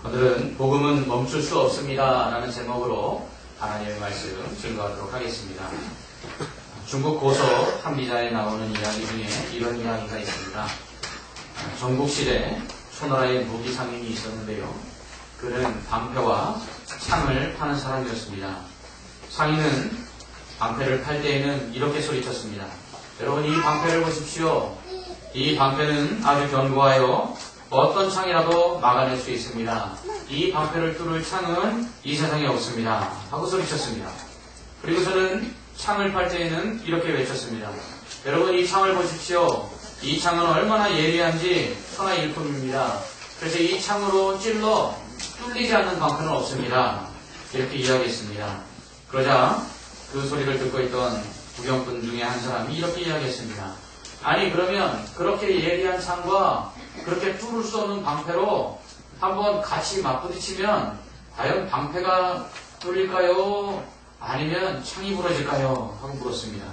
오늘은 복음은 멈출 수 없습니다 라는 제목으로 하나님의 말씀 증거하도록 하겠습니다. 중국 고서 한비자에 나오는 이야기 중에 이런 이야기가 있습니다. 전국실에 초나라의 무기 상인이 있었는데요. 그는 방패와 창을 파는 사람이었습니다. 상인은 방패를 팔 때에는 이렇게 소리쳤습니다. 여러분, 이 방패를 보십시오. 이 방패는 아주 견고하여 어떤 창이라도 막아낼 수 있습니다. 이 방패를 뚫을 창은 이 세상에 없습니다. 하고 소리쳤습니다. 그리고 저는 창을 팔 때에는 이렇게 외쳤습니다. 여러분, 이 창을 보십시오. 이 창은 얼마나 예리한지 천하 일품입니다. 그래서 이 창으로 찔러 뚫리지 않는 방패는 없습니다. 이렇게 이야기했습니다. 그러자 그 소리를 듣고 있던 구경꾼 중에 한 사람이 이렇게 이야기했습니다. 아니, 그러면 그렇게 예리한 창과 그렇게 뚫을 수 없는 방패로 한번 같이 맞부딪히면 과연 방패가 뚫릴까요? 아니면 창이 부러질까요? 하고 물었습니다.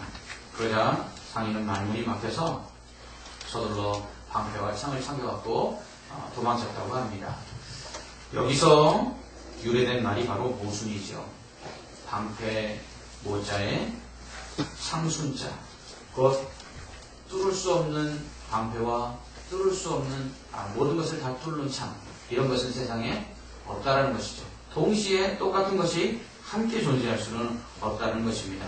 그러자 상인은 말문이 막혀서 서둘러 방패와 창을 챙겨갖고 도망쳤다고 합니다. 여기서 유래된 말이 바로 모순이죠. 방패 모자에 창순자, 곧 뚫을 수 없는 방패와 뚫을 수 없는 모든 것을 다 뚫는 창, 이런 것은 세상에 없다라는 것이죠. 동시에 똑같은 것이 함께 존재할 수는 없다는 것입니다.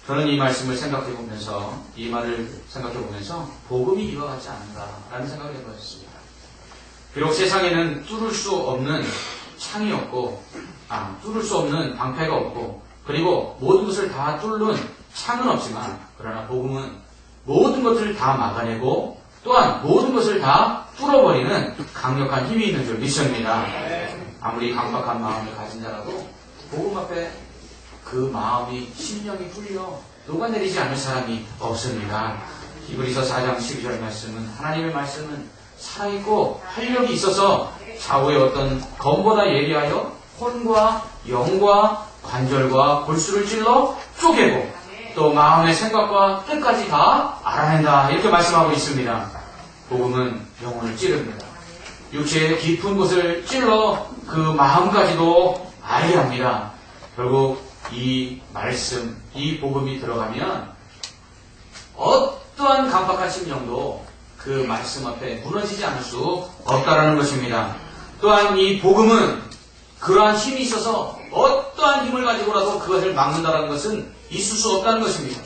저는 이 말씀을 생각해보면서, 이 말을 생각해보면서 복음이 이와 같지 않은가라는 생각을 해보았습니다. 비록 세상에는 뚫을 수 없는 창이 없고, 뚫을 수 없는 방패가 없고, 그리고 모든 것을 다 뚫는 창은 없지만, 그러나 복음은 모든 것을 다 막아내고 또한 모든 것을 다 뚫어버리는 강력한 힘이 있는 줄 믿습니다. 아무리 강박한 마음을 가진 자라도 복음 앞에 그 마음이 심령이 뚫려 녹아내리지 않을 사람이 없습니다. 히브리서 4장 12절 말씀은, 하나님의 말씀은 살아있고 활력이 있어서 좌우의 어떤 검보다 예리하여 혼과 영과 관절과 골수를 찔러 쪼개고 또 마음의 생각과 뜻까지 다 알아낸다, 이렇게 말씀하고 있습니다. 복음은 영혼을 찌릅니다. 육체의 깊은 곳을 찔러 그 마음까지도 알게 합니다. 결국 이 말씀, 이 복음이 들어가면 어떠한 강박한 심령도 그 말씀 앞에 무너지지 않을 수 없다라는 것입니다. 또한 이 복음은 그러한 힘이 있어서 어떠한 힘을 가지고라도 그것을 막는다는 것은 있을 수 없다는 것입니다.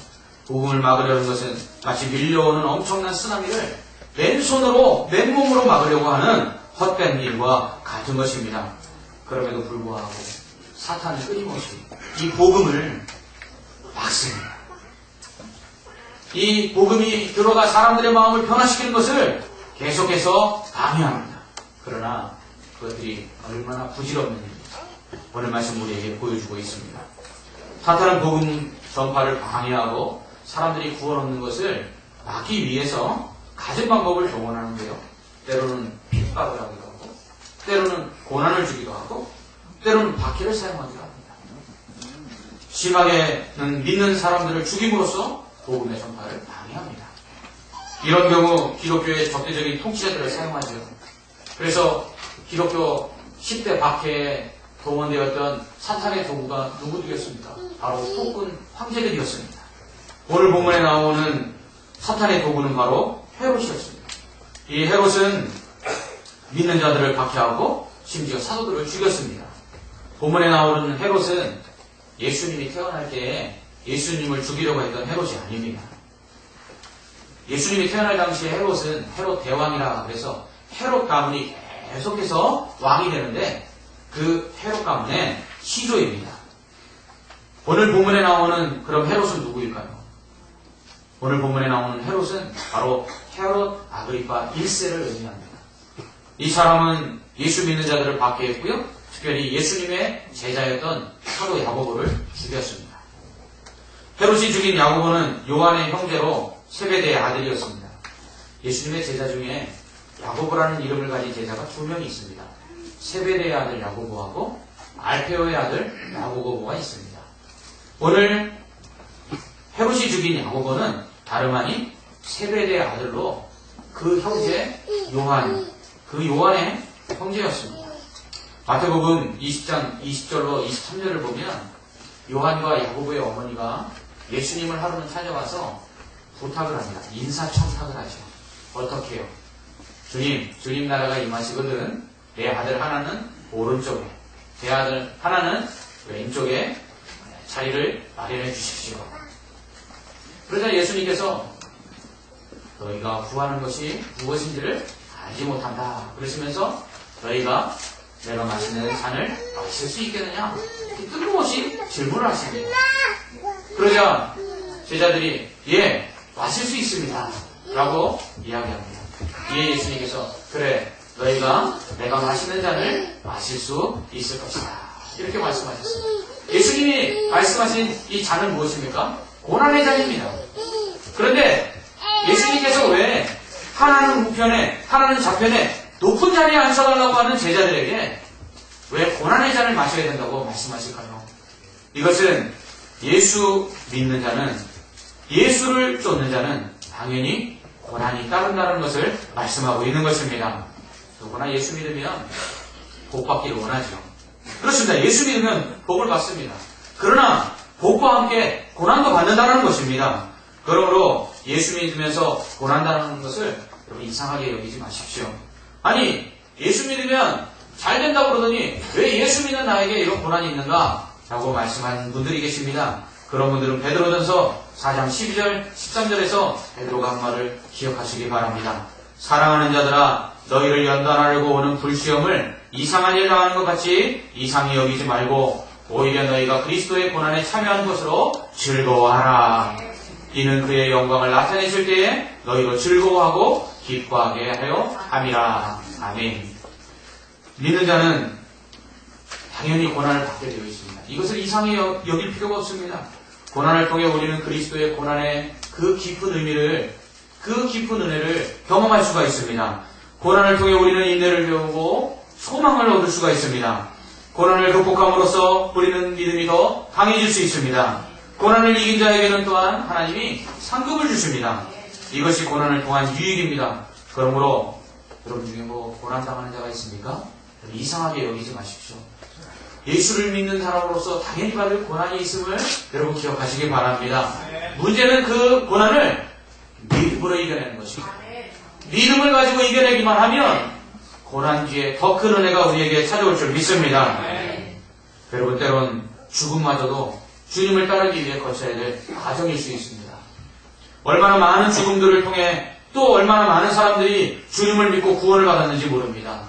복음을 막으려는 것은 마치 밀려오는 엄청난 쓰나미를 맨손으로, 맨몸으로 막으려고 하는 헛된 일과 같은 것입니다. 그럼에도 불구하고 사탄은 끊임없이 이 복음을 막습니다. 이 복음이 들어가 사람들의 마음을 변화시키는 것을 계속해서 방해합니다. 그러나 그것들이 얼마나 부질없는 일인지 오늘 말씀 우리에게 보여주고 있습니다. 사탄은 복음 전파를 방해하고 사람들이 구원 얻는 것을 막기 위해서 가진 방법을 동원하는데요. 때로는 핍박을 하기도 하고, 때로는 고난을 주기도 하고, 때로는 박해를 사용하기도 합니다. 심하게는 믿는 사람들을 죽임으로써 복음의 전파를 방해합니다. 이런 경우 기독교의 적대적인 통치자들을 사용하죠. 그래서 기독교 10대 박해에 동원되었던 사탄의 도구가 누구 되었습니까? 바로 폭군 황제들이었습니다. 오늘 본문에 나오는 사탄의 도구는 바로 헤롯이었습니다. 이 헤롯은 믿는 자들을 박해하고 심지어 사도들을 죽였습니다. 본문에 나오는 헤롯은 예수님이 태어날 때에 예수님을 죽이려고 했던 헤롯이 아닙니다. 예수님이 태어날 당시에 헤롯은 헤롯 대왕이라 그래서 헤롯 가문이 계속해서 왕이 되는데 그 헤롯 가문의 시조입니다. 오늘 본문에 나오는 그럼 헤롯은 누구일까요? 오늘 본문에 나오는 헤롯은 바로 헤롯 아그리파 1세를 의미합니다. 이 사람은 예수 믿는 자들을 박해했고요. 특별히 예수님의 제자였던 사도 야고보를 죽였습니다. 헤롯이 죽인 야고보는 요한의 형제로 세베대의 아들이었습니다. 예수님의 제자 중에 야고보라는 이름을 가진 제자가 2명이 있습니다. 세베대의 아들 야고보하고 알페오의 아들 야고보가 있습니다. 오늘 헤롯이 죽인 야고보는 다름 아닌 세베대의 아들로 그 형제 요한, 그 요한의 형제였습니다. 마태복음 20장 20절로 23절을 보면 요한과 야고보의 어머니가 예수님을 하루는 찾아와서 부탁을 합니다. 인사청탁을 하죠. 어떻게 해요? 주님 나라가 임하시거든 내 아들 하나는 오른쪽에, 내 아들 하나는 왼쪽에 자리를 마련해 주십시오. 그러자 예수님께서 너희가 구하는 것이 무엇인지를 알지 못한다 그러시면서 너희가 내가 마시는 잔을 마실 수 있겠느냐? 뜬금없이 질문을 하십니다. 그러자 제자들이 예, 마실 수 있습니다 라고 이야기합니다. 이에 예수님께서 그래, 너희가 내가 마시는 잔을 마실 수 있을 것이다 이렇게 말씀하셨습니다. 예수님이 말씀하신 이 잔은 무엇입니까? 고난의 잔입니다. 그런데 예수님께서 왜 하나는 우편에 하나는 좌편에 높은 자리에 앉혀달라고 하는 제자들에게 왜 고난의 잔을 마셔야 된다고 말씀하실까요? 이것은 예수 믿는 자는, 예수를 쫓는 자는 당연히 고난이 따른다는 것을 말씀하고 있는 것입니다. 누구나 예수 믿으면 복 받기를 원하죠. 그렇습니다. 예수 믿으면 복을 받습니다. 그러나 복과 함께 고난도 받는다는 것입니다. 그러므로 예수 믿으면서 고난다는 것을 여러분 이상하게 여기지 마십시오. 아니, 예수 믿으면 잘 된다고 그러더니 왜 예수 믿는 나에게 이런 고난이 있는가? 라고 말씀하는 분들이 계십니다. 그런 분들은 베드로전서 4장 12절, 13절에서 베드로가 한 말을 기억하시기 바랍니다. 사랑하는 자들아, 너희를 연단하려고 오는 불시험을 이상한 일 당하는 것 같이 이상히 여기지 말고 오히려 너희가 그리스도의 고난에 참여한 것으로 즐거워하라. 이는 그의 영광을 나타내실 때에 너희도 즐거워하고 기뻐하게 하여 함이라. 아멘. 믿는 자는 당연히 고난을 받게 되어 있습니다. 이것을 이상히 여길 필요가 없습니다. 고난을 통해 우리는 그리스도의 고난의 그 깊은 의미를, 그 깊은 은혜를 경험할 수가 있습니다. 고난을 통해 우리는 인내를 배우고 소망을 얻을 수가 있습니다. 고난을 극복함으로써 우리는 믿음이 더 강해질 수 있습니다. 고난을 이긴 자에게는 또한 하나님이 상급을 주십니다. 이것이 고난을 통한 유익입니다. 그러므로 여러분 중에 고난당하는 자가 있습니까? 이상하게 여기지 마십시오. 예수를 믿는 사람으로서 당연히 받을 고난이 있음을 여러분 기억하시기 바랍니다. 문제는 그 고난을 믿음으로 이겨내는 것입니다. 믿음을 가지고 이겨내기만 하면 고난 뒤에 더 큰 은혜가 우리에게 찾아올 줄 믿습니다. 여러분 때론 죽음마저도 주님을 따르기 위해 거쳐야 될 과정일 수 있습니다. 얼마나 많은 죽음들을 통해 또 얼마나 많은 사람들이 주님을 믿고 구원을 받았는지 모릅니다.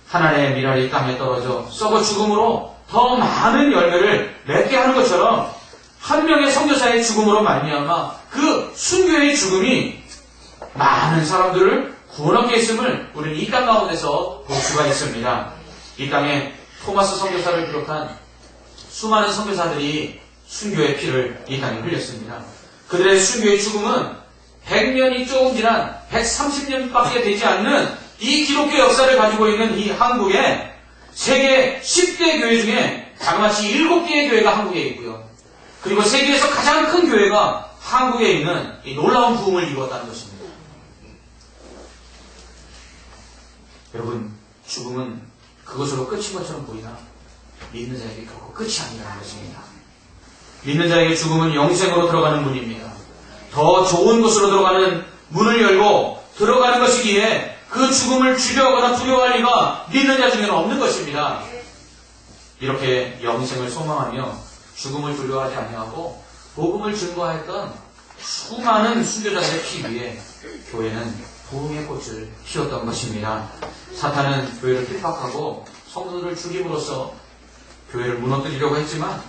하나님의 밀알이 땅에 떨어져 썩어 죽음으로 더 많은 열매를 맺게 하는 것처럼 한 명의 선교사의 죽음으로 말미암아 그 순교의 죽음이 많은 사람들을 구원하게 했음을 우리는 이 땅 가운데서 볼 수가 있습니다. 이 땅에 토마스 선교사를 비롯한 수많은 선교사들이 순교의 피를 이 땅에 흘렸습니다. 그들의 순교의 죽음은 100년이 조금 지난 130년밖에 되지 않는 이 기독교 역사를 가지고 있는 이 한국에 세계 10개 교회 중에 자그마치 7개의 교회가 한국에 있고요. 그리고 세계에서 가장 큰 교회가 한국에 있는 이 놀라운 부흥을 이루었다는 것입니다. 여러분, 죽음은 그것으로 끝인 것처럼 보이나 믿는 자에게 결코 끝이 아니라는 것입니다. 믿는 자에게 죽음은 영생으로 들어가는 문입니다. 더 좋은 곳으로 들어가는 문을 열고 들어가는 것이기에 그 죽음을 두려워하거나 두려워할 리가 믿는 자 중에는 없는 것입니다. 이렇게 영생을 소망하며 죽음을 두려워하지 아니하고 복음을 증거했던 수많은 순교자들의 피 위에 교회는 부흥의 꽃을 피웠던 것입니다. 사탄은 교회를 핍박하고 성도들을 죽임으로써 교회를 무너뜨리려고 했지만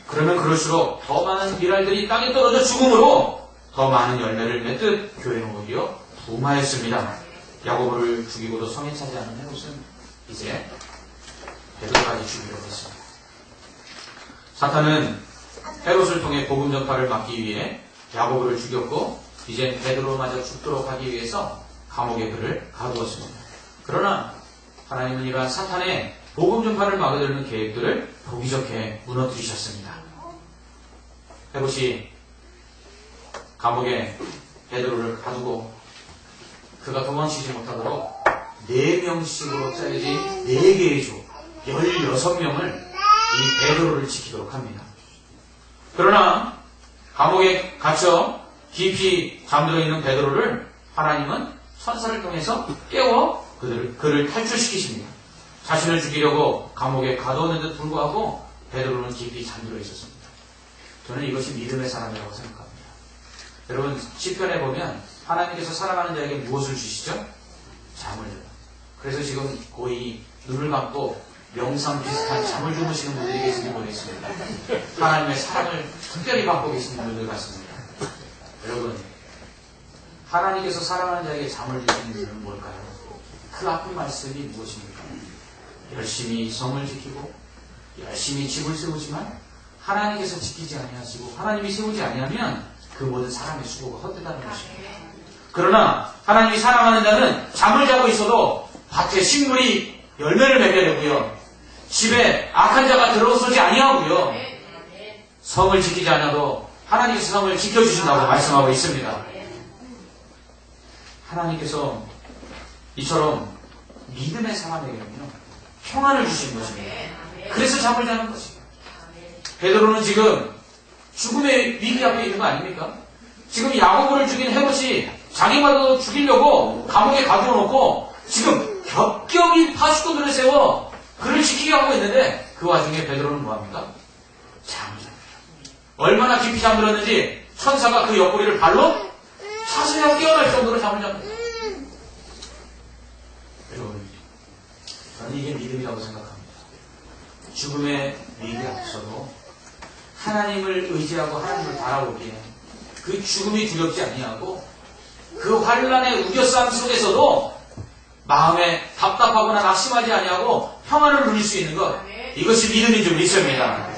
그러면 그럴수록 더 많은 밀알들이 땅에 떨어져 죽음으로 더 많은 열매를 맺듯 교회는 오히려 부흥하였습니다. 야고보를 죽이고도 성에 차지 않은 헤롯은 이제 베드로까지 죽이려고 했습니다. 사탄은 헤롯을 통해 복음 전파를 막기 위해 야고보를 죽였고 이제 베드로마저 죽도록 하기 위해서 감옥에 그를 가두었습니다. 그러나 하나님은 이러한 사탄의 복음 전파를 막아들는 계획들을 보기 좋게 무너뜨리셨습니다. 헤롯이 감옥에 베드로를 가두고 그가 도망치지 못하도록 4명씩으로 짜야지 4개의 조 16명을 이 베드로를 지키도록 합니다. 그러나 감옥에 갇혀 깊이 잠들어 있는 베드로를 하나님은 천사를 통해서 깨워 그를 탈출시키십니다. 자신을 죽이려고 감옥에 가두었는데도 불구하고 베드로는 깊이 잠들어 있었습니다. 저는 이것이 믿음의 사람이라고 생각합니다. 여러분 시편에 보면 하나님께서 사랑하는 자에게 무엇을 주시죠? 잠을 줘요. 그래서 지금 거의 눈을 감고 명상 비슷한 잠을 주무시는 분들이 계신지 모르겠습니다. 하나님의 사랑을 특별히 받고 계시는 분들 같습니다. 여러분 하나님께서 사랑하는 자에게 잠을 주시는 이유는 뭘까요? 그 앞의 말씀이 무엇입니까? 열심히 성을 지키고 열심히 집을 세우지만 하나님께서 지키지 아니하시고 하나님이 세우지 아니하면 그 모든 사람의 수고가 헛되다는 것입니다. 그러나 하나님이 사랑하는 자는 잠을 자고 있어도 밭에 식물이 열매를 맺게 되고요. 집에 악한 자가 들어서지 아니하고요. 성을 지키지 않아도 하나님께서 성을 지켜주신다고 말씀하고 있습니다. 하나님께서 이처럼 믿음의 사람에게는요 평안을 주시는 것입니다. 그래서 잠을 자는 것입니다. 베드로는 지금 죽음의 위기 앞에 있는 거 아닙니까? 지금 야고보를 죽인 헤롯이 자기마도 죽이려고 감옥에 가두어놓고 지금 겹겹이 파수꾼들을 세워 그를 지키게 하고 있는데 그 와중에 베드로는 뭐합니까? 잠을 잡니다. 얼마나 깊이 잠들었는지 천사가 그 옆구리를 발로 차서야 깨어날 정도로 잠을 잡니다. 여러분 저는 이게 믿음이라고 생각합니다. 죽음의 위기 앞서도 하나님을 의지하고 하나님을 바라보기에 그 죽음이 두렵지 아니하고 그 환란의 우겨싸움 속에서도 마음에 답답하거나 낙심하지 아니하고 평안을 누릴 수 있는 것 이것이 믿음인 줄 믿습니다.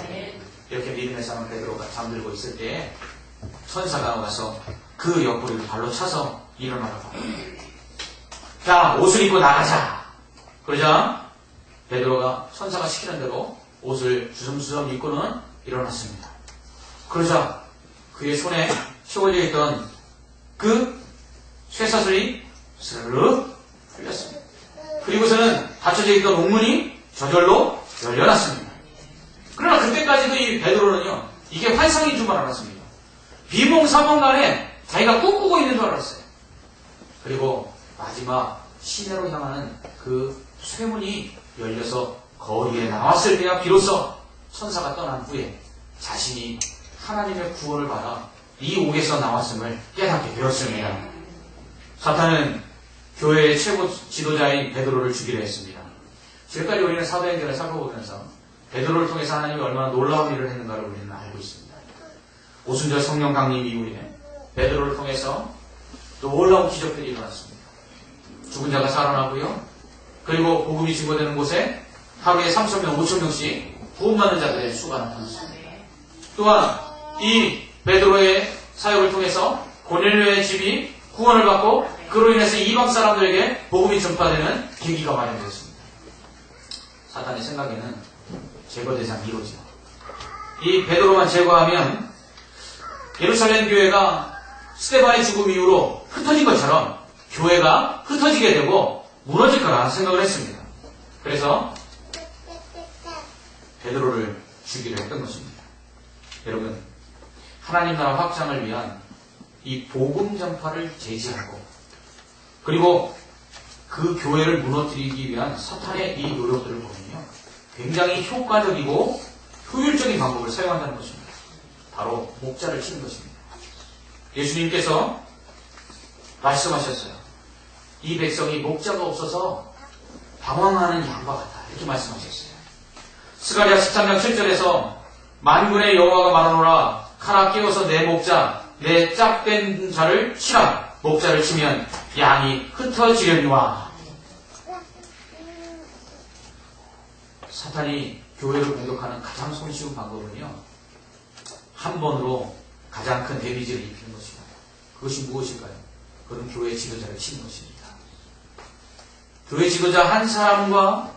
이렇게 믿음의 사람 베드로가 잠들고 있을 때 천사가 와서 그 옆구리를 발로 차서 일어나라고 합니다. 자 옷을 입고 나가자. 그러자 베드로가 천사가 시키는 대로 옷을 주섬주섬 입고는 일어났습니다. 그러자 그의 손에 채워져 있던 그 쇠사슬이 스르륵 풀렸습니다. 그리고서는 닫혀져 있던 옥문이 저절로 열려났습니다. 그러나 그때까지도 이 베드로는요 이게 환상인 줄만 알았습니다. 비몽사몽간에 자기가 꿈꾸고 있는 줄 알았어요. 그리고 마지막 시내로 향하는 그 쇠문이 열려서 거리에 나왔을 때야 비로소 천사가 떠난 후에 자신이 하나님의 구원을 받아 이 옥에서 나왔음을 깨닫게 되었습니다. 사탄은 교회의 최고 지도자인 베드로를 죽이려 했습니다. 지금까지 우리는 사도행전을 살펴보면서 베드로를 통해서 하나님이 얼마나 놀라운 일을 했는가를 우리는 알고 있습니다. 오순절 성령 강림 이후에 베드로를 통해서 놀라운 기적들이 일어났습니다. 죽은 자가 살아나고요. 그리고 복음이 증거되는 곳에 하루에 3,000명, 5,000명씩 구원받는 자들의 수가 나타났습니다. 또한 이 베드로의 사역을 통해서 고넬료의 집이 구원을 받고 그로 인해서 이방 사람들에게 복음이 전파되는 계기가 마련되었습니다. 사탄의 생각에는 제거 대상 1호죠. 이 베드로만 제거하면 예루살렘 교회가 스데반의 죽음 이후로 흩어진 것처럼 교회가 흩어지게 되고 무너질 거라 생각을 했습니다. 그래서 베드로를 죽이려 했던 것입니다. 여러분, 하나님 나라 확장을 위한 이 복음 전파를 제지하고 그리고 그 교회를 무너뜨리기 위한 사탄의 이 노력들을 보면요 굉장히 효과적이고 효율적인 방법을 사용한다는 것입니다. 바로 목자를 치는 것입니다. 예수님께서 말씀하셨어요. 이 백성이 목자가 없어서 방황하는 양과 같다. 이렇게 말씀하셨어요. 스가랴 13장 7절에서 만군의 여호와가 말하노라 카라 깨워서 내 목자 내 짝된 자를 치라. 목자를 치면 양이 흩어지려니와. 사탄이 교회를 공격하는 가장 손쉬운 방법은요 한 번으로 가장 큰 데미지를 입히는 것입니다. 그것이 무엇일까요? 그건 교회 지도자를 치는 것입니다. 교회 지도자 한 사람과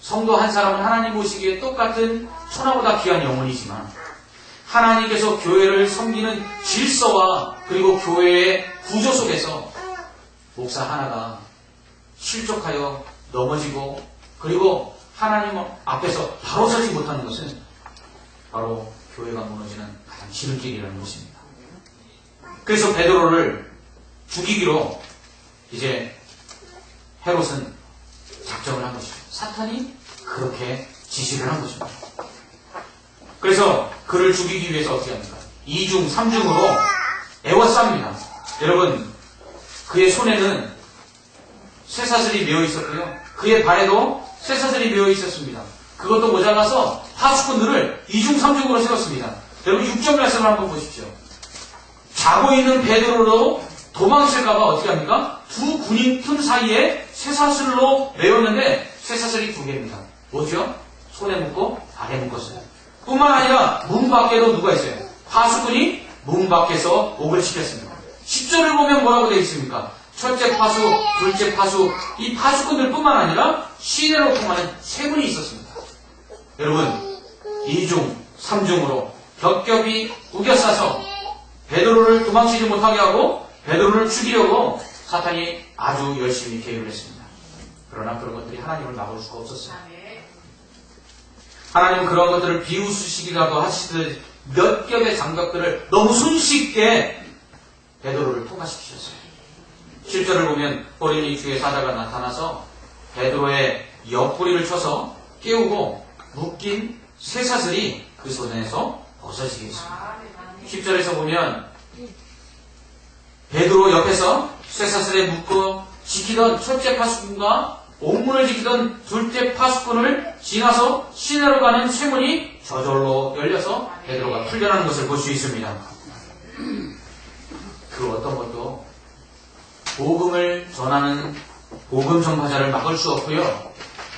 성도 한 사람은 하나님 보시기에 똑같은 천하보다 귀한 영혼이지만 하나님께서 교회를 섬기는 질서와 그리고 교회의 구조 속에서 목사 하나가 실족하여 넘어지고 그리고 하나님 앞에서 바로 서지 못하는 것은 바로 교회가 무너지는 가장 지름길이라는 것입니다. 그래서 베드로를 죽이기로 이제 헤롯은 작정을 한 것이죠. 사탄이 그렇게 지시를 한 것입니다. 그래서 그를 죽이기 위해서 어떻게 합니까? 2중, 3중으로 애워쌉니다. 여러분, 그의 손에는 쇠사슬이 메어 있었고요. 그의 발에도 쇠사슬이 메어 있었습니다. 그것도 모자라서 파수꾼들을 2중, 3중으로 세웠습니다. 여러분 6절 말씀을 한번 보십시오. 자고 있는 베드로로 도망칠까봐 어떻게 합니까? 두 군인 틈 사이에 쇠사슬로 메웠는데 쇠사슬이 두 개입니다. 뭐죠? 손에 묶고 발에 묶었어요. 뿐만 아니라 문 밖에도 누가 있어요? 파수꾼이 문 밖에서 옥을 시켰습니다. 10절을 보면 뭐라고 되어 있습니까? 첫째 파수, 둘째 파수, 이 파수꾼들 뿐만 아니라 시내로 통하는 세 분이 있었습니다. 여러분, 2중, 3중으로 겹겹이 우겨싸서 베드로를 도망치지 못하게 하고 베드로를 죽이려고 사탄이 아주 열심히 계획을 했습니다. 그러나 그런 것들이 하나님을 막을 수가 없었어요. 하나님은 그런 것들을 비웃으시기라도 하시듯 몇 겹의 장벽들을 너무 손쉽게 베드로를 통과시키셨어요. 7절을 보면 어린이 주의 사자가 나타나서 베드로의 옆구리를 쳐서 깨우고 묶인 쇠사슬이 그 손에서 벗어지게 했습니다. 10절에서 보면 베드로 옆에서 쇠사슬에 묶고 지키던 첫째 파수꾼과 옥문을 지키던 둘째 파수꾼을 지나서 시내로 가는 쇠문이 저절로 열려서 베드로가 풀려나는 것을 볼 수 있습니다. 그 어떤 것도 복음을 전하는 복음 전파자를 막을 수 없고요.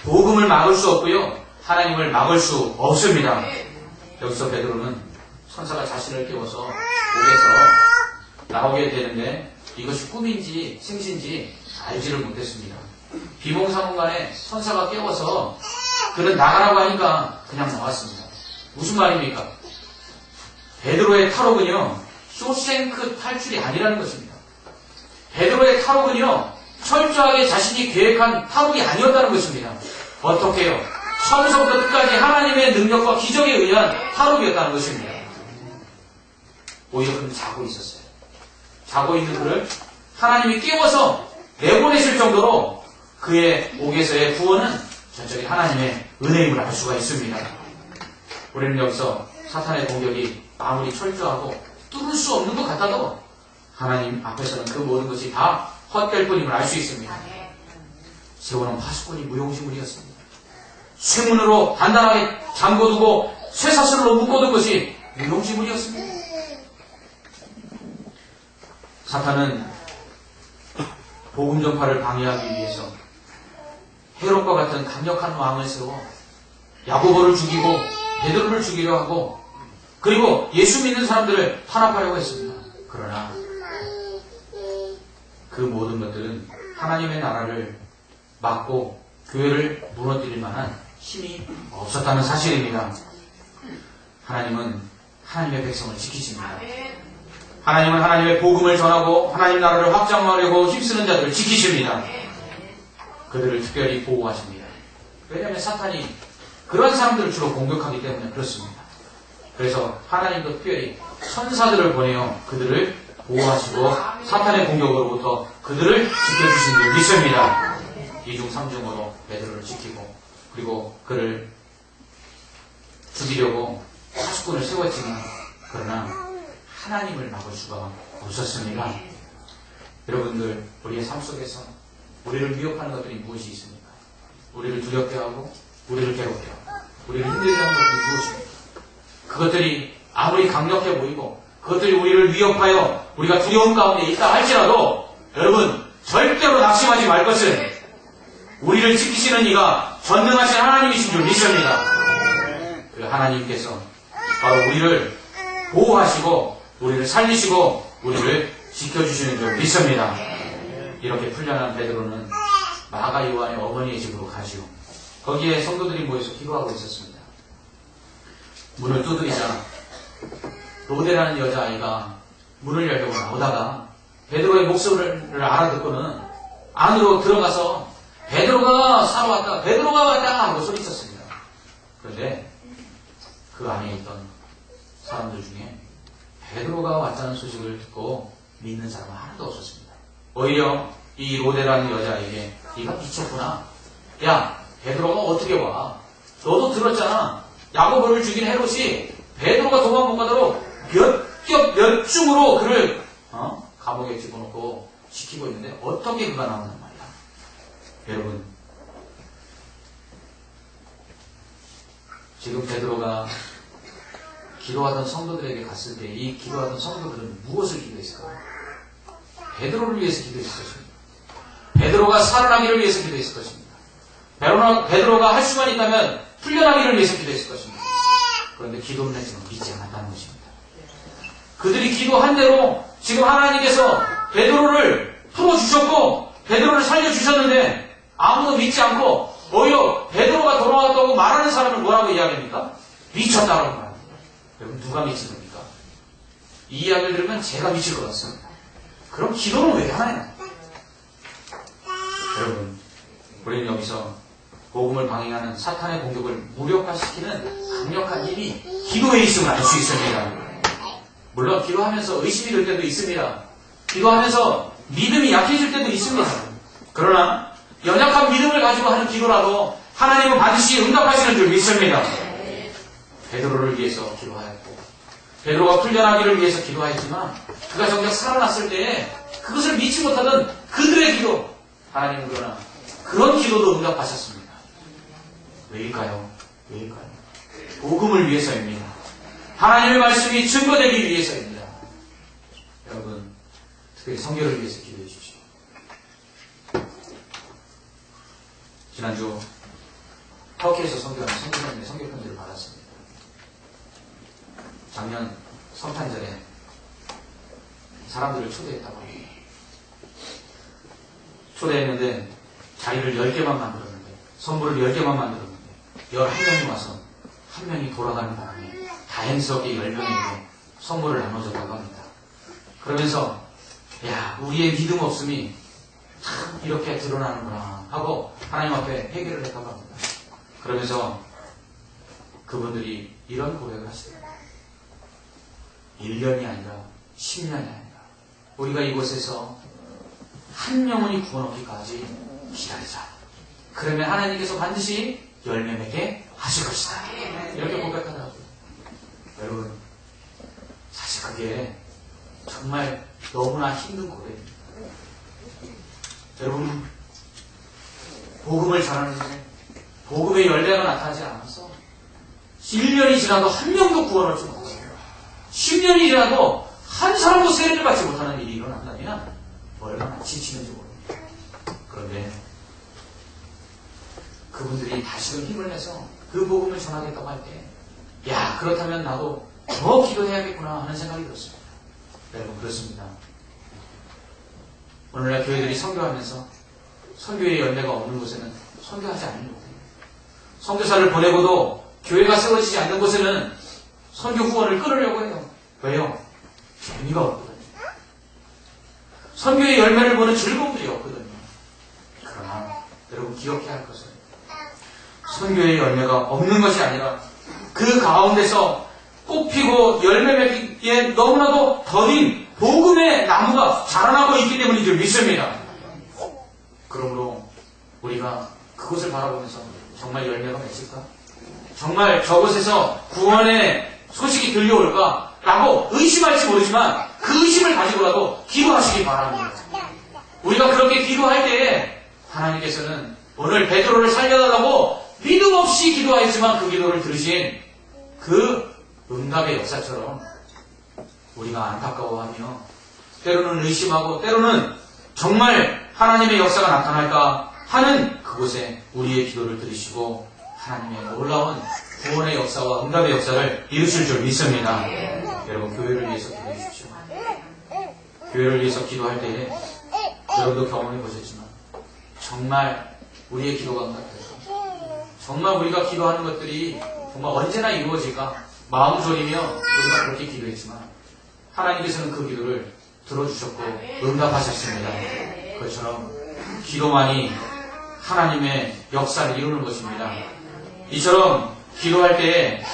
복음을 막을 수 없고요. 하나님을 막을 수 없습니다. 여기서 베드로는 천사가 자신을 깨워서 옥에서 나오게 되는데 이것이 꿈인지 생신지 알지를 못했습니다. 비몽사몽간에 천사가 깨워서 그는 나가라고 하니까 그냥 나왔습니다. 무슨 말입니까? 베드로의 탈옥은요, 쇼생크 탈출이 아니라는 것입니다. 베드로의 탈옥은요, 철저하게 자신이 계획한 탈옥이 아니었다는 것입니다. 어떻게요? 처음부터 끝까지 하나님의 능력과 기적에 의한 탈옥이었다는 것입니다. 오히려 그는 자고 있었어요. 자고 있는 그를 하나님이 깨워서 내보내실 정도로 그의 옥에서의 구원은 전적인 하나님의 은혜임을 알 수가 있습니다. 우리는 여기서 사탄의 공격이 아무리 철저하고 뚫을 수 없는 것 같아도 하나님 앞에서는 그 모든 것이 다 헛될 뿐임을 알 수 있습니다. 세워놓은 파수꾼이 무용지물이었습니다. 쇠문으로 단단하게 잠궈두고 쇠사슬로 묶어둔 것이 무용지물이었습니다. 사탄은 복음 전파를 방해하기 위해서 헤롯과 같은 강력한 왕을 세워 야고보를 죽이고 베드로를 죽이려 하고 그리고 예수 믿는 사람들을 탄압하려고 했습니다. 그러나 그 모든 것들은 하나님의 나라를 막고 교회를 무너뜨릴 만한 힘이 없었다는 사실입니다. 하나님은 하나님의 백성을 지키십니다. 하나님은 하나님의 복음을 전하고 하나님 나라를 확장하려고 힘쓰는 자들을 지키십니다. 그들을 특별히 보호하십니다. 왜냐하면 사탄이 그런 사람들을 주로 공격하기 때문에 그렇습니다. 그래서 하나님도 특별히 천사들을 보내어 그들을 보호하시고 사탄의 공격으로부터 그들을 지켜주신 줄 믿습니다. 2중 3중으로 베드로를 지키고 그리고 그를 죽이려고 파수꾼을 세웠지만 그러나 하나님을 막을 수가 없었습니다. 여러분들 우리의 삶 속에서 우리를 위협하는 것들이 무엇이 있습니까? 우리를 두렵게 하고 우리를 괴롭게 하고 우리를 힘들게 하는 것들이 무엇입니까? 그것들이 아무리 강력해 보이고 그것들이 우리를 위협하여 우리가 두려움 가운데 있다 할지라도 여러분 절대로 낙심하지 말 것은 우리를 지키시는 이가 전능하신 하나님이신 줄 믿습니다. 그 하나님께서 바로 우리를 보호하시고 우리를 살리시고 우리를 지켜주시는 줄 믿습니다. 이렇게 풀려난 베드로는 마가 요한의 어머니의 집으로 가시오. 거기에 성도들이 모여서 기도하고 있었습니다. 문을 두드리자 로데라는 여자아이가 문을 열려고 나오다가 베드로의 목소리를 알아듣고는 안으로 들어가서 베드로가 살아왔다. 베드로가 왔다 하고 소리쳤습니다. 그런데 그 안에 있던 사람들 중에 베드로가 왔다는 소식을 듣고 믿는 사람은 하나도 없었습니다. 오히려 이 로데라는 여자에게 네가 미쳤구나. 야, 베드로가 어떻게 와? 너도 들었잖아. 야고보를 죽인 헤롯이 베드로가 도망 못 가도록 몇 중으로 그를 감옥에 집어넣고 지키고 있는데 어떻게 그가 나온단 말이야. 여러분, 지금 베드로가 기도하던 성도들에게 갔을 때 이 기도하던 성도들은 무엇을 기도했을까요? 베드로를 위해서 기도했을 것입니다. 베드로가 살아나기를 위해서 기도했을 것입니다. 베드로가 할 수만 있다면 풀려나기를 위해서 기도했을 것입니다. 그런데 기도는 했지만 믿지 않았다는 것입니다. 그들이 기도한 대로 지금 하나님께서 베드로를 풀어주셨고 베드로를 살려주셨는데 아무도 믿지 않고 오히려 베드로가 돌아왔다고 말하는 사람은 뭐라고 이야기합니까? 미쳤다라고 말합니다. 여러분, 누가 미친 겁니까? 이 이야기를 들으면 제가 미칠 것 같습니다. 그럼 기도는 왜 하나요? 여러분, 우리는 여기서 복음을 방해하는 사탄의 공격을 무력화시키는 강력한 힘이 기도에 있음을 알 수 있습니다. 물론 기도하면서 의심이 될 때도 있습니다. 기도하면서 믿음이 약해질 때도 있습니다. 그러나 연약한 믿음을 가지고 하는 기도라도 하나님은 반드시 응답하시는 줄 믿습니다. 베드로를 위해서 기도하였고 베드로가 풀려나기를 위해서 기도하였지만 그가 정작 살아났을 때에 그것을 믿지 못하던 그들의 기도, 하나님은 그러나 그런 기도도 응답하셨습니다. 왜일까요? 왜일까요? 복음을 위해서입니다. 하나님의 말씀이 증거되기 위해서입니다. 여러분, 특별히 성결을 위해서 기도해 주십시오. 지난주 터키에서 선교하는 선교사님의 선교 편지를 받았습니다. 작년 성탄절에 사람들을 초대했다고 합니다. 초대했는데 자리를 10개만 만들었는데 선물을 10개만 만들었는데 11명이 와서 한 명이 돌아가는 바람에 다행스럽게 10명에게 선물을 나눠줬다고 합니다. 그러면서 야, 우리의 믿음 없음이 참 이렇게 드러나는구나 하고 하나님 앞에 회개를 했다고 합니다. 그러면서 그분들이 이런 고백을 하시더라고요. 1년이 아니라 10년이 아니라 우리가 이곳에서 한 영혼이 구원하기까지 기다리자. 그러면 하나님께서 반드시 열매 맺게 하실 것이다. 이렇게 고백하더라고요. 여러분, 사실 그게 정말 너무나 힘든 고백입니다. 여러분, 복음을 전하는데 복음의 열매가 나타나지 않아서 1년이 지나도 한 명도 구원을 줄 못해요. 10년이 지나도 한 사람도 세례를 받지 못하는 일이 일어난다면 얼마나 지치는지 모릅니다. 그런데 그분들이 다시금 힘을 내서 그 복음을 전하겠다고 할 때 야, 그렇다면 나도 더 기도해야겠구나 하는 생각이 들었습니다. 여러분, 그렇습니다. 오늘날 교회들이 선교하면서 선교의 열매가 없는 곳에는 선교하지 않는 곳이에요. 선교사를 보내고도 교회가 세워지지 않는 곳에는 선교 후원을 끊으려고 해요. 왜요? 재미가 없거든요. 선교의 열매를 보는 즐거움이 없거든요. 그러나 여러분, 기억해야 할 것은 선교의 열매가 없는 것이 아니라 그 가운데서 꽃피고 열매 맺기에 너무나도 더딘 복음의 나무가 자라나고 있기 때문인 줄 믿습니다. 그러므로 우리가 그곳을 바라보면서 정말 열매가 맺을까? 정말 저곳에서 구원의 소식이 들려올까? 라고 의심할지 모르지만 그 의심을 가지고라도 기도하시기 바랍니다. 우리가 그렇게 기도할 때에 하나님께서는 오늘 베드로를 살려달라고 믿음 없이 기도하였지만 그 기도를 들으신 그 응답의 역사처럼 우리가 안타까워하며 때로는 의심하고 때로는 정말 하나님의 역사가 나타날까 하는 그곳에 우리의 기도를 들으시고 하나님의 놀라운 구원의 역사와 응답의 역사를 이루실 줄 믿습니다. 여러분, 교회를 위해서 기도해 주십시오. 교회를 위해서 기도할 때에 여러분도 경험해 보셨지만 정말 우리의 기도가 응답될까? 정말 우리가 기도하는 것들이 정말 언제나 이루어질까? 마음 졸이며 우리가 그렇게 기도했지만 하나님께서는 그 기도를 들어주셨고 응답하셨습니다. 그것처럼 기도만이 하나님의 역사를 이루는 것입니다. 이처럼 기도할 때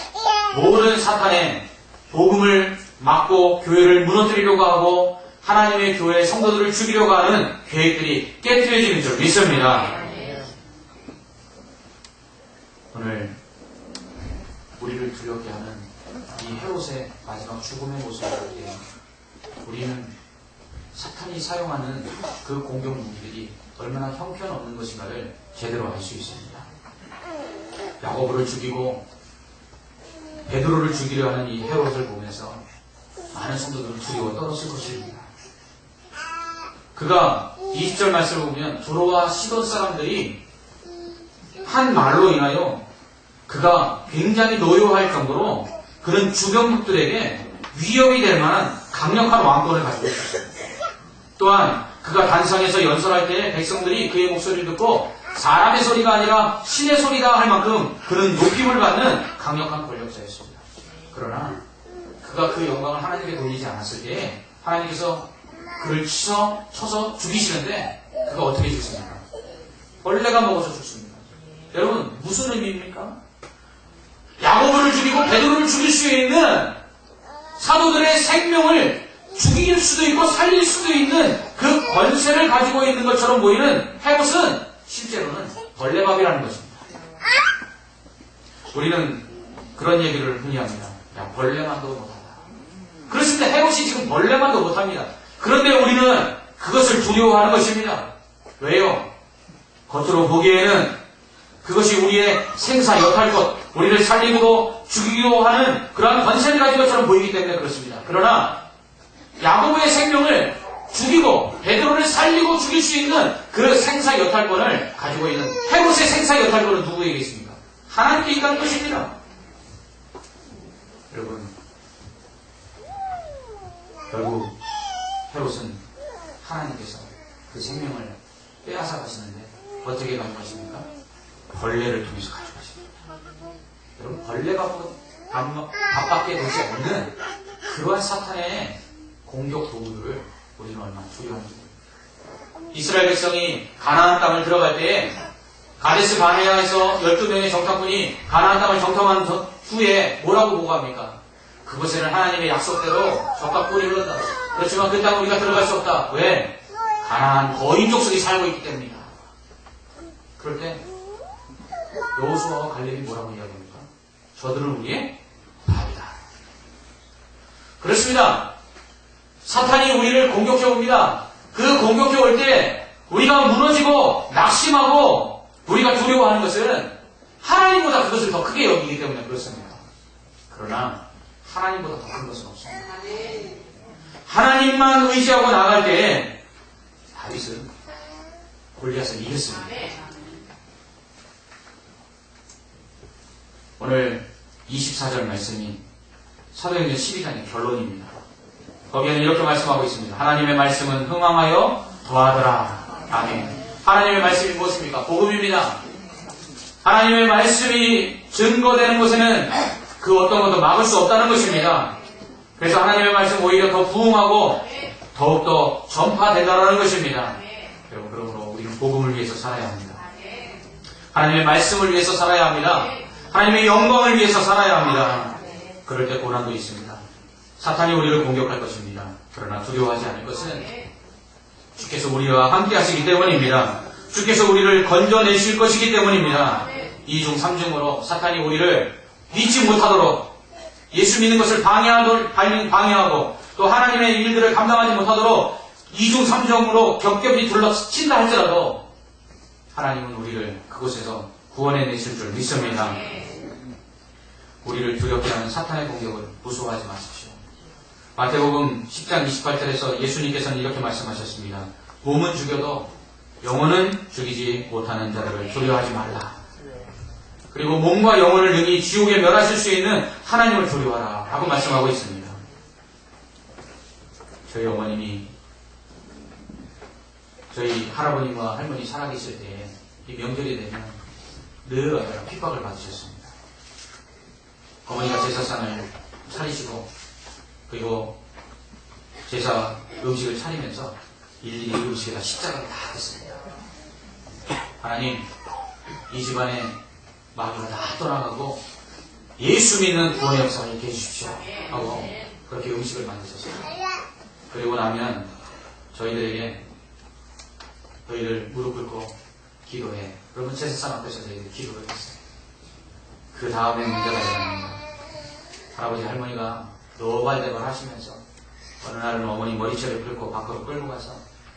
모든 사탄의 복음을 막고 교회를 무너뜨리려고 하고 하나님의 교회 성도들을 죽이려고 하는 계획들이 깨트려지는 줄 믿습니다. 오늘 우리를 두렵게 하는 이 헤롯의 마지막 죽음의 모습을 볼 때 우리는 사탄이 사용하는 그 공격 무기들이 얼마나 형편없는 것인가를 제대로 알 수 있습니다. 야고보를 죽이고 베드로를 죽이려 하는 이 헤롯을 보면서 많은 성도들은 두려워 떨었을 것입니다. 그가 20절 말씀을 보면 두로와 시돈 사람들이 한 말로 인하여 그가 굉장히 노여할 정도로 그는 주변국들에게 위협이 될 만한 강력한 왕권을 가지고 있었습니다. 또한 그가 단상에서 연설할 때 백성들이 그의 목소리를 듣고 사람의 소리가 아니라 신의 소리다 할 만큼 그는 높임을 받는 강력한 권력자였습니다. 그러나 그가 그 영광을 하나님께 돌리지 않았을 때 하나님께서 그를 쳐서 죽이시는데 그가 어떻게 죽습니까? 벌레가 먹어서 죽습니다. 여러분 무슨 의미입니까? 야고보를 죽이고 베드로를 죽일 수 있는 사도들의 생명을 죽일 수도 있고 살릴 수도 있는 그 권세를 가지고 있는 것처럼 보이는 헤롯은 실제로는 벌레밥이라는 것입니다. 우리는 그런 얘기를 흔히 합니다. 야, 벌레만도 못하다. 그렇습니다. 헤롯이 지금 벌레만도 못합니다. 그런데 우리는 그것을 두려워하는 것입니다. 왜요? 겉으로 보기에는 그것이 우리의 생사 역할 것, 우리를 살리고 죽이기도 하는 그러한 권세를 가진 것처럼 보이기 때문에 그렇습니다. 그러나 야고보의 생명을 죽이고 베드로를 살리고 죽일 수 있는 그 생사 여탈권을 가지고 있는 헤롯의 생사 여탈권은 누구에게 있습니까? 하나님께 있다는 것입니다. 여러분, 결국 헤롯은 하나님께서 그 생명을 빼앗아 가시는데 어떻게 가져가십니까? 벌레를 통해서 가져가십니다. 여러분, 벌레가 밥밖에 되지 않는 그러한 사탄의 공격 도구들을 우리는 얼마나 두려워하는지. 이스라엘 백성이 가나안 땅을 들어갈 때에 가데스 바네아에서 12명의 정탐꾼이 가나안 땅을 정탐한 후에 뭐라고 보고합니까? 그곳에는 하나님의 약속대로 적과 꿀이 흐른다. 그렇지만 그 땅은 우리가 들어갈 수 없다. 왜? 가나안 거인 족속이 살고 있기 때문이다. 그럴 때 여호수아와 갈렙이 뭐라고 이야기합니까? 저들은 우리의 밥이다. 그렇습니다. 사탄이 우리를 공격해 옵니다. 그 공격해 올 때 우리가 무너지고 낙심하고 우리가 두려워하는 것은 하나님보다 그것을 더 크게 여기기 때문에 그렇습니다. 그러나 하나님보다 더 큰 것은 없습니다. 하나님만 의지하고 나갈 때 다윗은 골리앗을 이겼습니다. 오늘 24절 말씀이 사도행전 12장의 결론입니다. 거기에는 이렇게 말씀하고 있습니다. 하나님의 말씀은 흥왕하여 더하더라. 아멘. 하나님의 말씀이 무엇입니까? 복음입니다. 하나님의 말씀이 증거되는 곳에는 그 어떤 것도 막을 수 없다는 것입니다. 그래서 하나님의 말씀 오히려 더 부흥하고 더욱더 전파되다라는 것입니다. 여러분, 그러므로 우리는 복음을 위해서 살아야 합니다. 하나님의 말씀을 위해서 살아야 합니다. 하나님의 영광을 위해서 살아야 합니다. 그럴 때 고난도 있습니다. 사탄이 우리를 공격할 것입니다. 그러나 두려워하지 않을 것은 주께서 우리와 함께 하시기 때문입니다. 주께서 우리를 건져내실 것이기 때문입니다. 2중 3중으로 사탄이 우리를 믿지 못하도록 예수 믿는 것을 방해하고 또 하나님의 일들을 감당하지 못하도록 2중 3중으로 겹겹이 둘러친다 할지라도 하나님은 우리를 그곳에서 구원해내실 줄 믿습니다. 우리를 두렵게 하는 사탄의 공격을 무서워하지 마십시오. 마태복음 10장 28절에서 예수님께서는 이렇게 말씀하셨습니다. 몸은 죽여도 영혼은 죽이지 못하는 자들을 두려워하지 말라. 그리고 몸과 영혼을 능히 지옥에 멸하실 수 있는 하나님을 두려워하라 라고 말씀하고 있습니다. 저희 어머님이 저희 할아버님과 할머니 살아계실 때 이 명절이 되면 늘 핍박을 받으셨습니다. 어머니가 제사상을 차리시고 그리고 제사 음식을 차리면서 일일이 음식에다 십자가를 다 했습니다. 하나님, 이 집안에 마귀가 다 떠나가고 예수 믿는 구원의 역사가 있게 해주십시오 하고 그렇게 음식을 만드셨어요. 그리고 나면 저희들에게 너희들 무릎 꿇고 기도해. 그러면 제사상 앞에서 저희들이 기도를 했어요. 그 다음에 문제가 일어납니다. 할아버지 할머니가 노발대발 하시면서 어느 날은 어머니 머리채를 긁고 밖으로 끌고 가서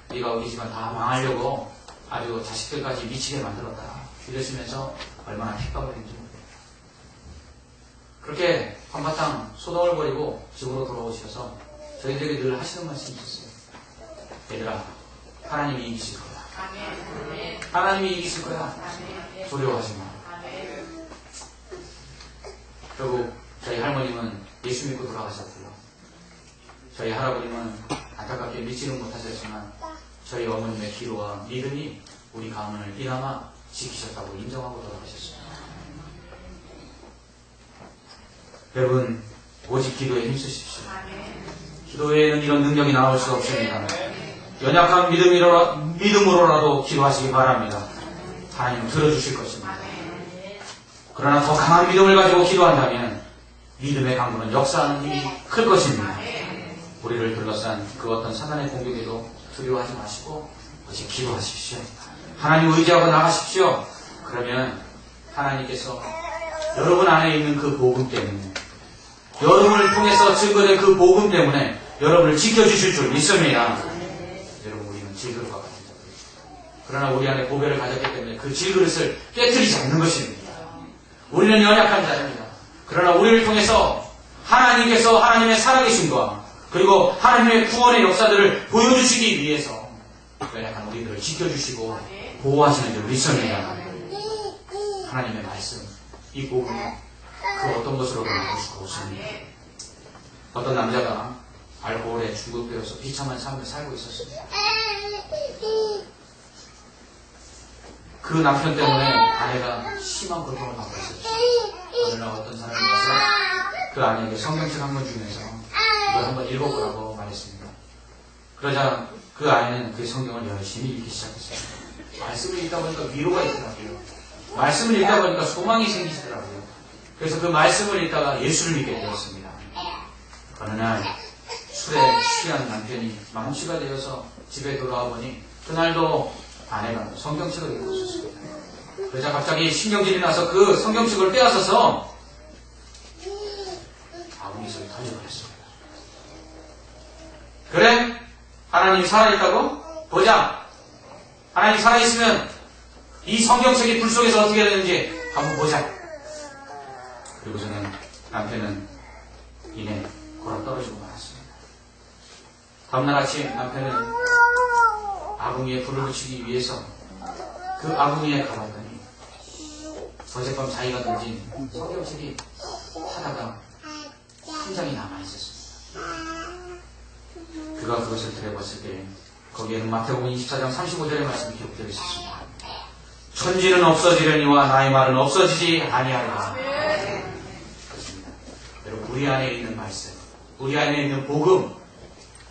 네가 우리 집안 다 망하려고 아주 자식들까지 미치게 만들었다 이러시면서 얼마나 핍박을 했는지 모르겠어요. 그렇게 한바탕 소동을 벌이고 집으로 돌아오셔서 저희들에게 늘 하시는 말씀이 있었어요. 얘들아, 하나님이 이기실 거야. 하나님이 이기실 거야. 두려워하지 마. 결국 저희 할머님은 예수 믿고 돌아가셨고요. 저희 할아버님은 안타깝게 믿지는 못하셨지만 저희 어머님의 기도와 믿음이 우리 가문을 이나마 지키셨다고 인정하고 돌아가셨습니다. 여러분, 오직 기도에 힘쓰십시오. 기도에는 이런 능력이 나올 수 없습니다. 연약한 믿음으로라도 기도하시기 바랍니다. 하나님 들어주실 것입니다. 그러나 더 강한 믿음을 가지고 기도한다면 믿음의 강구는 역사하는 힘이 클 것입니다. 우리를 둘러싼 그 어떤 사단의 공격에도 두려워하지 마시고 오직 기도하십시오. 하나님 의지하고 나가십시오. 그러면 하나님께서 여러분 안에 있는 그 복음 때문에 여러분을 통해서 증거된 그 복음 때문에 여러분을 지켜주실 줄 믿습니다. 여러분, 우리는 질그릇과 같은 자들입니다. 그러나 우리 안에 보배를 가졌기 때문에 그 질그릇을 깨뜨리지 않는 것입니다. 우리는 연약한 자입니다. 그러나 우리를 통해서 하나님께서 하나님의 살아계심과 그리고 하나님의 구원의 역사들을 보여주시기 위해서 연약한 우리들을 지켜주시고 보호하시는 줄 믿습니다. 하나님의 말씀, 이 복음은 그 어떤 것으로도 나올 수가 없습니다. 어떤 남자가 알코올에 중독되어서 비참한 삶을 살고 있었습니다. 그 남편 때문에 아내가 심한 고통을 받고 있었죠. 어느 날 어떤 사람이 와서 그 아내에게 성경책 한 권 주면서 이걸 한번 읽어보라고 말했습니다. 그러자 그 아내는 그 성경을 열심히 읽기 시작했어요. 말씀을 읽다 보니까 위로가 있더라고요. 말씀을 읽다 보니까 소망이 생기시더라고요. 그래서 그 말씀을 읽다가 예수를 믿게 되었습니다. 어느 날 술에 취한 남편이 만취가 되어서 집에 돌아와 보니 그날도 아내가 성경책을 읽고 있었습니다. 그러자 갑자기 신경질이 나서 그 성경책을 빼앗아서 아궁이속에 던져버렸습니다. 그래? 하나님이 살아있다고? 보자. 하나님이 살아있으면 이 성경책이 불 속에서 어떻게 되는지 한번 보자. 그리고 저는 남편은 이내 걸어 떨어지고 말았습니다. 다음날 아침 남편은 아궁이에 불을 붙이기 위해서 그 아궁이에 가봤더니 어젯밤 자기가 던진 성경책이 하나가 한 장이 남아있었습니다. 그가 그것을 들여봤을 때 거기에는 마태복음 24장 35절의 말씀이 기록되어 있었습니다. 천지는 없어지려니와 나의 말은 없어지지 아니하리라. 그렇습니다. 여러분, 우리 안에 있는 말씀, 우리 안에 있는 복음,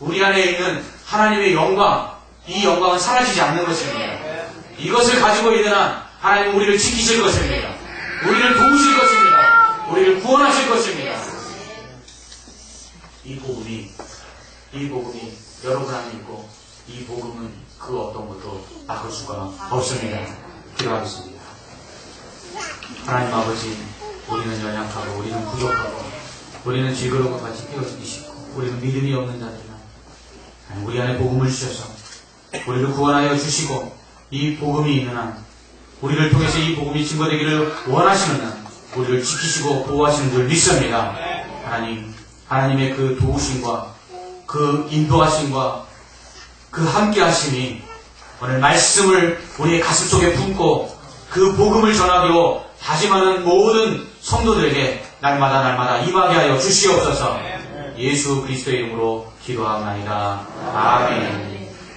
우리 안에 있는 하나님의 영광, 이 영광은 사라지지 않는 것입니다. 이것을 가지고 있는 한 하나님 우리를 지키실 것입니다. 우리를 도우실 것입니다. 우리를 구원하실 것입니다. 이 복음이 여러분 안에 있고 이 복음은 그 어떤 것도 막을 수가 없습니다. 기도하겠습니다. 하나님 아버지, 우리는 연약하고 우리는 부족하고 우리는 질그릇과 같이 깨어지시고 우리는 믿음이 없는 자들이나 우리 안에 복음을 주셔서 우리를 구원하여 주시고 이 복음이 있는 한 우리를 통해서 이 복음이 증거되기를 원하시는 한 우리를 지키시고 보호하시는 줄 믿습니다. 하나님의 그 도우심과 그 인도하심과 그 함께하심이 오늘 말씀을 우리의 가슴속에 품고 그 복음을 전하기로 다짐하는 모든 성도들에게 날마다 임하게 하여 주시옵소서. 예수 그리스도의 이름으로 기도하옵나이다. 아멘.